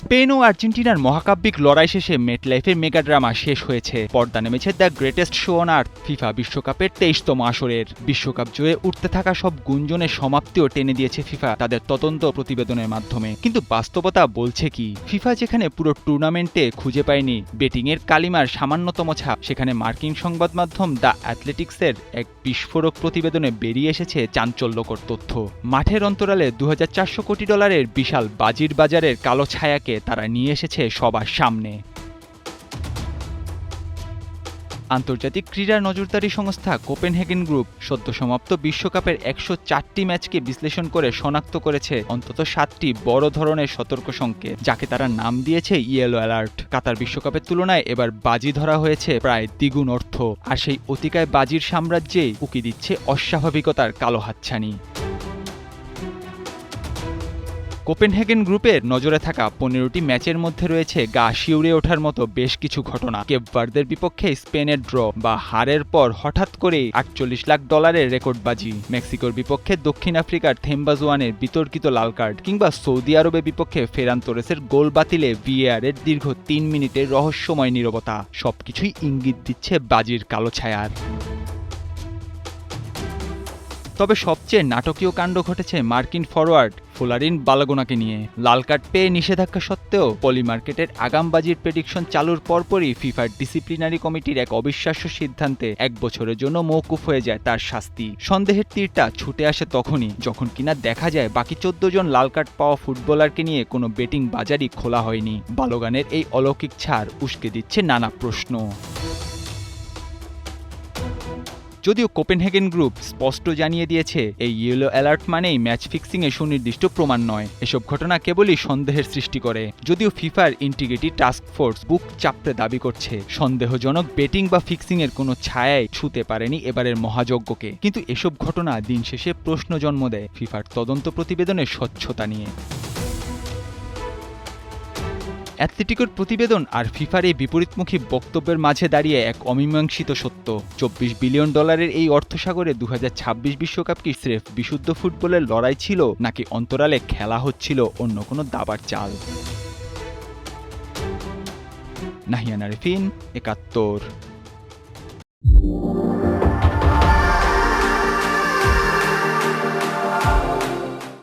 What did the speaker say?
Spain ও আর্জেন্টিনার মহাকাব্যিক লড়াই শেষে মেটলাইফের মেগা ড্রামা শেষ হয়েছে। পর্দা নেমেছে the greatest show on earth FIFA বিশ্বকাপের ২৩তম আসরের। বিশ্বকাপ জয়ে উঠতে থাকা সব গুঞ্জনের সমাপ্তিও টেনে দিয়েছে ফিফা তাদের তদন্ত প্রতিবেদনের মাধ্যমে। কিন্তু বাস্তবতা বলছে কি? ফিফা যেখানে পুরো টুর্নামেন্টে খুঁজে পায়নি বেটিংয়ের কালিমার সামান্যতম ছাপ, সেখানে মার্কিন সংবাদ মাধ্যম দ্য অ্যাথলেটিক্সের এক বিস্ফোরক প্রতিবেদনে বেরিয়ে এসেছে চাঞ্চল্যকর তথ্য। মাঠের অন্তরালে $২৪০০ কোটি বিশাল বাজির বাজারের কালো ছায়াকে তারা নিয়ে এসেছে সবার সামনে। আন্তর্জাতিক ক্রীড়া নজরদারি সংস্থা কোপেনহেগেন গ্রুপ সদ্য সমাপ্ত বিশ্বকাপের ১০৪টি ম্যাচকে বিশ্লেষণ করে শনাক্ত করেছে অন্তত ৭টি বড় ধরনের সতর্ক সংকেত, যাকে তারা নাম দিয়েছে ইয়েলো অ্যালার্ট। কাতার বিশ্বকাপের তুলনায় এবার বাজি ধরা হয়েছে প্রায় দ্বিগুণ অর্থ, আর সেই অতিকায় বাজির সাম্রাজ্যেই উকি দিচ্ছে অস্বাভাবিকতার কালো হাতছানি। কোপেনহেগেন গ্রুপের নজরে থাকা ১৫টি ম্যাচের মধ্যে রয়েছে গা শিউরে ওঠার মতো বেশ কিছু ঘটনা। কেপ ভার্দের বিপক্ষে স্পেনের ড্র বা হারের পর হঠাৎ করেই $৪৮ লাখ রেকর্ডবাজি, মেক্সিকোর বিপক্ষে দক্ষিণ আফ্রিকার থেম্বাজোয়ানের বিতর্কিত লাল কার্ড, কিংবা সৌদি আরবের বিপক্ষে ফেরান তোরেসের গোল বাতিলে ভিএআরের দীর্ঘ ৩ মিনিটের রহস্যময় নীরবতা সবকিছুই ইঙ্গিত দিচ্ছে বাজির কালো ছায়ার। তবে সবচেয়ে নাটকীয় কাণ্ড ঘটেছে মার্কিন ফরোয়ার্ড ফোলারিন বালাগোনাকে নিয়ে। লাল কার্ড পেয়ে নিষেধাজ্ঞা সত্ত্বেও পলিমার্কেটের আগামবাজির প্রেডিকশন চালুর পরপরই ফিফার ডিসিপ্লিনারি কমিটির এক অবিশ্বাস্য সিদ্ধান্তে ১ বছরের জন্য মওকুফ হয়ে যায় তার শাস্তি। সন্দেহের তীরটা ছুটে আসে তখনই যখন কিনা দেখা যায় বাকি ১৪ জন লাল কার্ড পাওয়া ফুটবলারকে নিয়ে কোনো বেটিং বাজারই খোলা হয়নি। বালোগানের এই অলৌকিক ছাড় উস্কে দিচ্ছে নানা প্রশ্ন। যদিও কোপেনহেগেন গ্রুপ স্পষ্ট জানিয়ে দিয়েছে এই ইয়েলো অ্যালার্ট মানেই ম্যাচ ফিক্সিংয়ে সুনির্দিষ্ট প্রমাণ নয়, এসব ঘটনা কেবলই সন্দেহের সৃষ্টি করে। যদিও ফিফার ইন্টিগ্রিটি টাস্ক ফোর্স বুক চাপড়ে দাবি করছে সন্দেহজনক বেটিং বা ফিক্সিংয়ের কোনো ছায়ায় ছুঁতে পারেনি এবারের মহাযজ্ঞকে, কিন্তু এসব ঘটনা দিন শেষে প্রশ্ন জন্ম দেয় ফিফার তদন্ত প্রতিবেদনের স্বচ্ছতা নিয়ে। অ্যাথলেটিকোর প্রতিবেদন আর ফিফার এই বিপরীতমুখী বক্তব্যের মাঝে দাঁড়িয়ে এক অমীমাংসিত সত্য। $২৪ বিলিয়ন এই অর্থসাগরে ২০২৬ বিশ্বকাপ কি স্রেফ বিশুদ্ধ ফুটবলের লড়াই ছিল, নাকি অন্তরালে খেলা হচ্ছিল অন্য কোনো দাবার চাল? নাহিয়ান আরেফিন, ৭১।